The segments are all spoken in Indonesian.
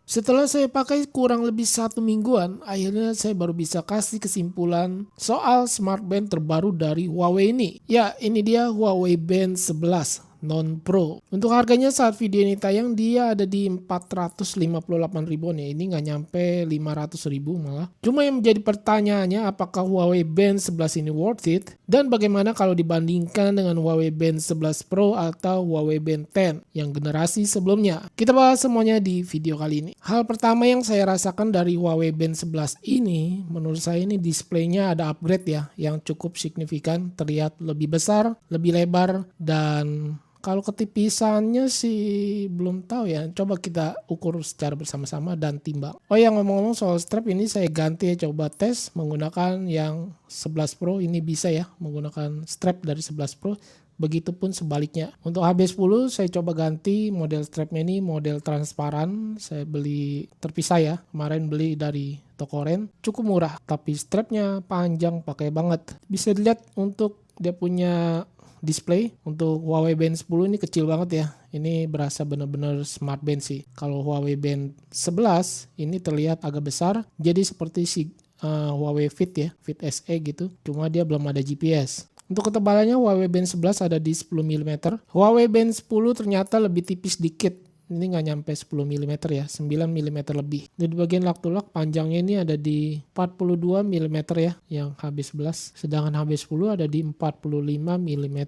Setelah saya pakai kurang lebih 1 mingguan, akhirnya saya baru bisa kasih kesimpulan soal smartband terbaru dari Huawei ini. Ya, ini dia Huawei Band 11 non Pro. Untuk harganya saat video ini tayang dia ada di 458 ribuan ya. Ini nggak nyampe 500 ribu malah. Cuma yang menjadi pertanyaannya apakah Huawei Band 11 ini worth it? Dan bagaimana kalau dibandingkan dengan Huawei Band 11 Pro atau Huawei Band 10 yang generasi sebelumnya? Kita bahas semuanya di video kali ini. Hal pertama yang saya rasakan dari Huawei Band 11 ini, menurut saya ini displaynya ada upgrade ya, yang cukup signifikan, terlihat lebih besar, lebih lebar, dan kalau ketipisannya sih belum tahu ya. Coba kita ukur secara bersama-sama dan timbang. Oh ya, ngomong-ngomong soal strap ini saya ganti ya, coba tes menggunakan yang 11 Pro ini bisa ya menggunakan strap dari 11 Pro. Begitupun sebaliknya. Untuk HB10 saya coba ganti model strapnya ini model transparan. Saya beli terpisah ya. Kemarin beli dari toko Ren. Cukup murah. Tapi strapnya panjang pakai banget. Bisa dilihat untuk dia punya display. Untuk Huawei Band 10 ini kecil banget ya. Ini berasa benar-benar smart band sih. Kalau Huawei Band 11 ini terlihat agak besar. Jadi seperti si Huawei Fit ya. Fit SE gitu. Cuma dia belum ada GPS. Untuk ketebalannya Huawei Band 11 ada di 10 mm. Huawei Band 10 ternyata lebih tipis dikit. Ini nggak nyampe 10 mm ya, 9 mm lebih. Dan di bagian lak-tulak panjangnya ini ada di 42 mm ya, yang HB11. Sedangkan HB10 ada di 45 mm.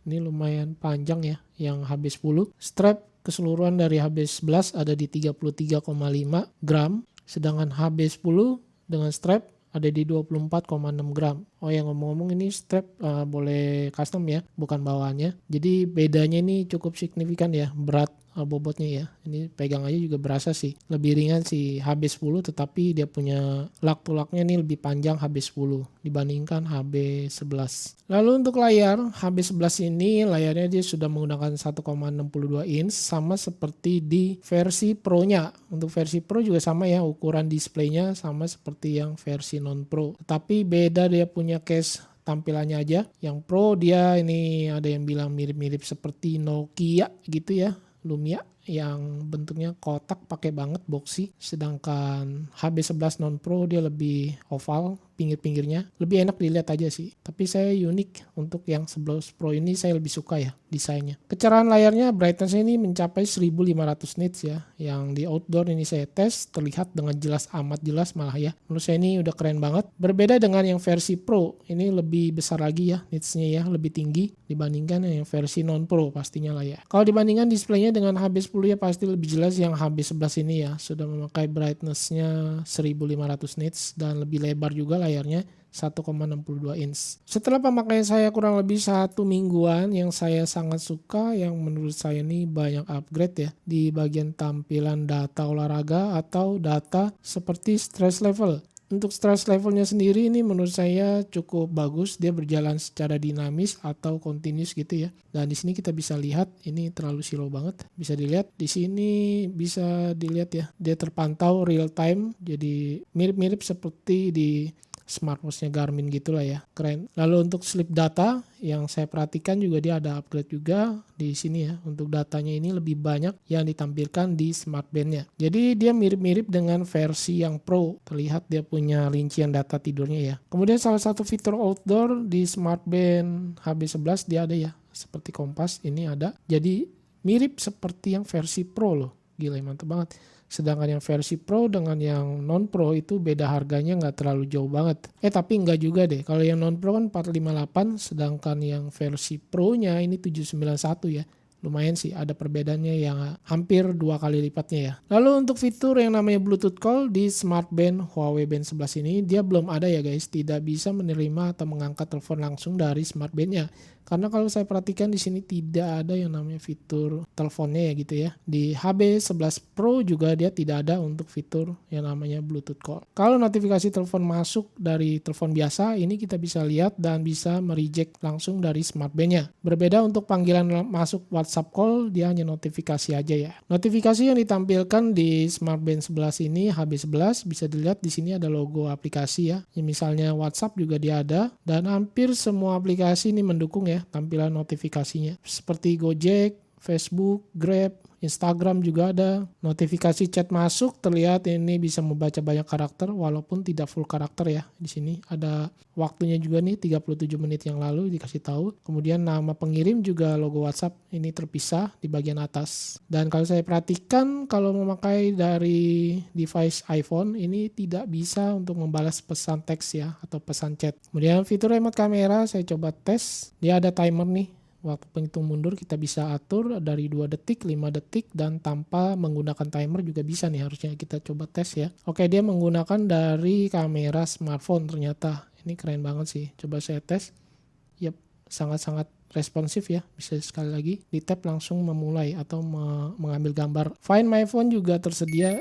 Ini lumayan panjang ya, yang HB10. Strap keseluruhan dari HB11 ada di 33,5 gram. Sedangkan HB10 dengan strap ada di 24,6 gram. Oh ya, ngomong-ngomong ini strap boleh custom ya, bukan bawaannya. Jadi bedanya ini cukup signifikan ya, berat bobotnya ya. Ini pegang aja juga berasa sih. Lebih ringan si HB10 tetapi dia punya lak-tulaknya ini lebih panjang HB10 dibandingkan HB11. Lalu untuk layar, HB11 ini layarnya dia sudah menggunakan 1,62 inch sama seperti di versi Pro-nya. Untuk versi Pro juga sama ya, ukuran displaynya sama seperti yang versi non Pro. Tetapi beda dia punya case tampilannya aja. Yang Pro dia ini ada yang bilang mirip-mirip seperti Nokia gitu ya, Lumia, yang bentuknya kotak pakai banget boxy. Sedangkan HB11 non Pro dia lebih oval, pinggir-pinggirnya lebih enak dilihat aja sih. Tapi saya unik untuk yang 11 Pro ini, saya lebih suka ya desainnya. Kecerahan layarnya brightness ini mencapai 1500 nits ya. Yang di outdoor ini saya tes terlihat dengan jelas, amat jelas malah ya. Menurut saya ini udah keren banget. Berbeda dengan yang versi Pro, ini lebih besar lagi ya nitsnya ya, lebih tinggi dibandingkan yang versi non Pro pastinya lah ya. Kalau dibandingkan displaynya dengan HB10 ya pasti lebih jelas yang HB11 ini ya. Sudah memakai brightnessnya 1500 nits dan lebih lebar juga layarnya 1,62 inch. Setelah pemakaian saya kurang lebih 1 mingguan, yang saya sangat suka, yang menurut saya ini banyak upgrade ya di bagian tampilan data olahraga atau data seperti stress level. Untuk stress levelnya sendiri ini menurut saya cukup bagus, dia berjalan secara dinamis atau continuous gitu ya. Dan di sini kita bisa lihat ini terlalu slow banget. Bisa dilihat di sini, bisa dilihat ya, dia terpantau real time, jadi mirip-mirip seperti di smartwatch-nya Garmin gitulah ya, keren. Lalu untuk sleep data yang saya perhatikan juga dia ada upgrade juga di sini ya. Untuk datanya ini lebih banyak yang ditampilkan di smartband-nya. Jadi dia mirip-mirip dengan versi yang Pro. Terlihat dia punya rincian data tidurnya ya. Kemudian salah satu fitur outdoor di smartband HB11 dia ada ya, seperti kompas ini ada. Jadi mirip seperti yang versi Pro loh. Gila, mantep banget. Sedangkan yang versi Pro dengan yang non Pro itu beda harganya nggak terlalu jauh banget. Tapi nggak juga deh. Kalau yang non Pro kan 458, sedangkan yang versi Pro-nya ini 791 ya. Lumayan sih, ada perbedaannya yang hampir 2 kali lipatnya ya. Lalu untuk fitur yang namanya Bluetooth Call di smartband Huawei Band 11 ini, dia belum ada ya guys. Tidak bisa menerima atau mengangkat telepon langsung dari smartband-nya. Karena kalau saya perhatikan di sini tidak ada yang namanya fitur teleponnya ya gitu ya. Di HB11 Pro juga dia tidak ada untuk fitur yang namanya Bluetooth Call. Kalau notifikasi telepon masuk dari telepon biasa, ini kita bisa lihat dan bisa mereject langsung dari smartband-nya. Berbeda untuk panggilan masuk WhatsApp call, dia hanya notifikasi aja ya. Notifikasi yang ditampilkan di smartband 11 ini HB11 bisa dilihat di sini ada logo aplikasi ya. Misalnya WhatsApp juga dia ada, dan hampir semua aplikasi ini mendukung ya tampilan notifikasinya. Seperti Gojek, Facebook, Grab, Instagram juga ada. Notifikasi chat masuk, terlihat ini bisa membaca banyak karakter walaupun tidak full karakter ya. Di sini ada waktunya juga nih 37 menit yang lalu dikasih tahu. Kemudian nama pengirim juga logo WhatsApp ini terpisah di bagian atas. Dan kalau saya perhatikan kalau memakai dari device iPhone ini tidak bisa untuk membalas pesan teks ya atau pesan chat. Kemudian fitur remote kamera saya coba tes. Dia ada timer nih. Waktu penghitung mundur kita bisa atur dari 2 detik, 5 detik, dan tanpa menggunakan timer juga bisa nih, harusnya kita coba tes ya. Oke, dia menggunakan dari kamera smartphone ternyata. Ini keren banget sih, coba saya tes. Yap, sangat-sangat responsif ya. Bisa sekali lagi di tap langsung memulai atau mengambil gambar. Find My Phone juga tersedia.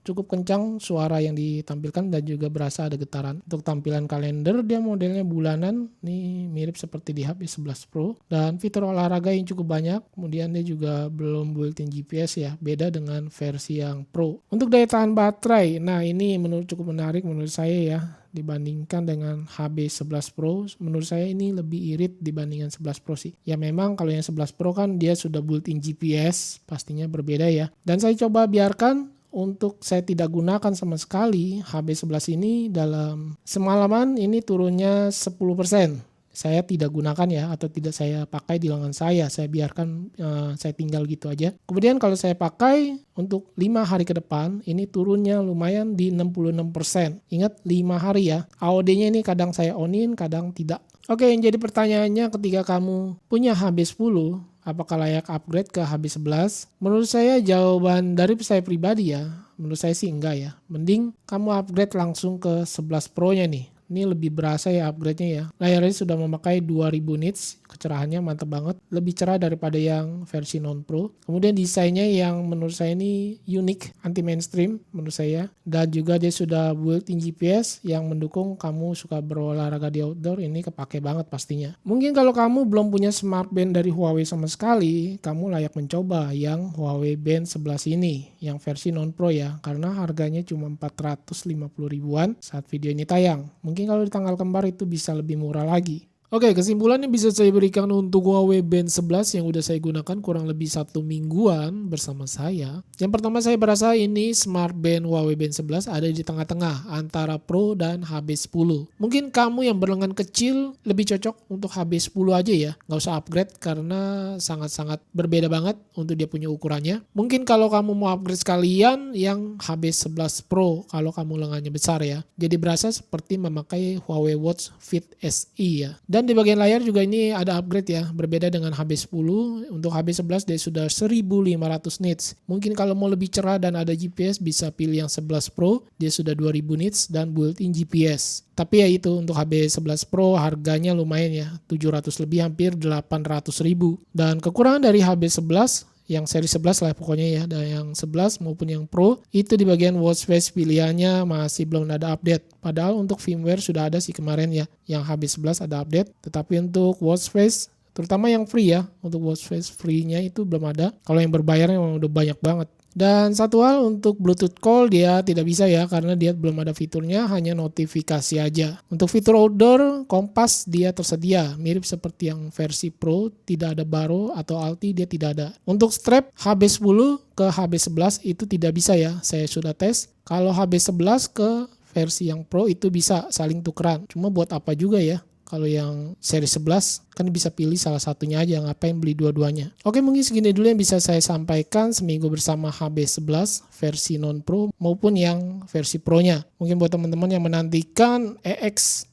Cukup kencang suara yang ditampilkan dan juga berasa ada getaran. Untuk tampilan kalender dia modelnya bulanan, ini mirip seperti di HP 11 Pro. Dan fitur olahraga yang cukup banyak, kemudian dia juga belum built-in GPS ya, beda dengan versi yang Pro. Untuk daya tahan baterai, nah ini cukup menarik menurut saya ya. Dibandingkan dengan HB11 Pro, menurut saya ini lebih irit dibandingkan 11 Pro sih. Ya memang kalau yang 11 Pro kan dia sudah built-in GPS, pastinya berbeda ya. Dan saya coba biarkan untuk saya tidak gunakan sama sekali. HB11 ini dalam semalaman ini turunnya 10%. Saya tidak gunakan ya, atau tidak saya pakai di lengan saya biarkan saya tinggal gitu aja. Kemudian kalau saya pakai untuk 5 hari ke depan, ini turunnya lumayan di 66%. Ingat 5 hari ya, AOD-nya ini kadang saya onin, kadang tidak. Oke, yang jadi pertanyaannya ketika kamu punya HB10, apakah layak upgrade ke HB11? Menurut saya jawaban dari saya pribadi ya, menurut saya sih enggak ya. Mending kamu upgrade langsung ke 11 Pro-nya nih. Ini lebih berasa ya upgrade-nya ya. Layarnya sudah memakai 2000 nits, kecerahannya mantap banget. Lebih cerah daripada yang versi non-pro. Kemudian desainnya yang menurut saya ini unik, anti-mainstream menurut saya. Dan juga dia sudah built-in GPS yang mendukung kamu suka berolahraga di outdoor, ini kepake banget pastinya. Mungkin kalau kamu belum punya smart band dari Huawei sama sekali, kamu layak mencoba yang Huawei Band 11 ini, yang versi non-pro ya. Karena harganya cuma 450 ribuan saat video ini tayang. Mungkin kalau di tanggal kembar itu bisa lebih murah lagi. Oke, kesimpulan yang bisa saya berikan untuk Huawei Band 11 yang udah saya gunakan kurang lebih 1 mingguan bersama saya. Yang pertama saya berasa ini smart band Huawei Band 11 ada di tengah-tengah antara Pro dan HB10. Mungkin kamu yang berlengan kecil lebih cocok untuk HB10 aja ya. Nggak usah upgrade karena sangat-sangat berbeda banget untuk dia punya ukurannya. Mungkin kalau kamu mau upgrade sekalian yang HB11 Pro kalau kamu lengannya besar ya. Jadi berasa seperti memakai Huawei Watch Fit SE ya. Dan di bagian layar juga ini ada upgrade ya, berbeda dengan HB10. Untuk HB11 dia sudah 1500 nits. Mungkin kalau mau lebih cerah dan ada GPS bisa pilih yang 11 Pro, dia sudah 2000 nits dan built-in GPS. Tapi ya itu untuk HB11 Pro harganya lumayan ya, 700 lebih, hampir 800 ribu. Dan kekurangan dari HB11 yang seri 11 lah pokoknya ya, dan yang 11 maupun yang Pro itu di bagian watch face pilihannya masih belum ada update. Padahal untuk firmware sudah ada sih kemarin ya, yang HB11 ada update, tetapi untuk watch face terutama yang free ya, untuk watch face free-nya itu belum ada. Kalau yang berbayar memang udah banyak banget. Dan satu hal untuk Bluetooth call dia tidak bisa ya karena dia belum ada fiturnya, hanya notifikasi aja. Untuk fitur outdoor kompas dia tersedia, mirip seperti yang versi Pro, tidak ada baro atau alti dia tidak ada. Untuk strap HB10 ke HB11 itu tidak bisa ya, saya sudah tes. Kalau HB11 ke versi yang Pro itu bisa saling tukeran, cuma buat apa juga ya? Kalau yang seri 11 kan bisa pilih salah satunya aja, ngapain beli dua-duanya. Oke, mungkin segini dulu yang bisa saya sampaikan seminggu bersama HB11 versi non-pro maupun yang versi Pro-nya. Mungkin buat teman-teman yang menantikan X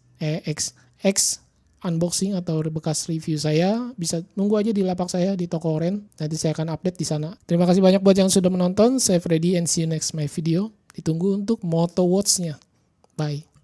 unboxing atau bekas review saya, bisa nunggu aja di lapak saya di toko Oren. Nanti saya akan update di sana. Terima kasih banyak buat yang sudah menonton. Saya Freddy and see you next my video. Ditunggu untuk Moto Watch-nya. Bye.